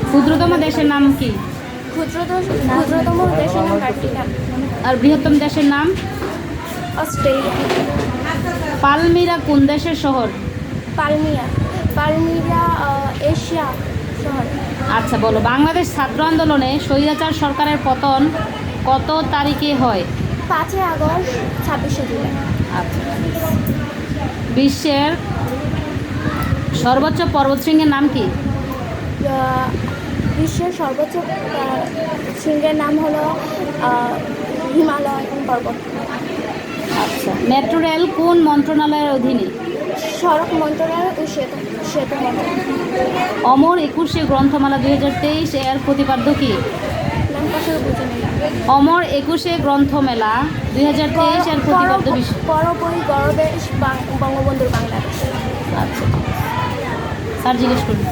ক্ষুদ্রতম দেশের নাম কি? ক্ষুদ্রতম দেশের নাম ভ্যাটিকান। আর বৃহত্তম দেশের নাম? অস্ট্রেলিয়া। পালমিরা কোন দেশের শহর? পালমিরা এশিয়া শহর। আচ্ছা বলো, বাংলাদেশ ছাত্র আন্দোলনে স্বৈরাচার সরকারের পতন কত তারিখে হয়? 5 আগস্ট, 26 জুলাই। আচ্ছা। বিশ্বের সর্বোচ্চ পর্বতশৃঙ্গের নাম কি? বিশ্বের সর্বোচ্চ শৃঙ্গের নাম হলো হিমালয় পর্বত। আচ্ছা। মেট্রো রেল কোন মন্ত্রণালয়ের অধীনে? সড়ক মন্ত্রণালয় ও সেতু মন্ত্রণালয়। অমর 21শে গ্রন্থমালা 2023 এর প্রতিপাদ্য কি? নাম কষার বুঝে নিলাম। অমর 21শে গ্রন্থমেলা 2023 এর প্রতিপাদ্য বিষয়? পরপরই গড়বেশ বঙ্গবন্ধুর বাংলাদেশ। আচ্ছা, স্যার জিজ্ঞেস করুন।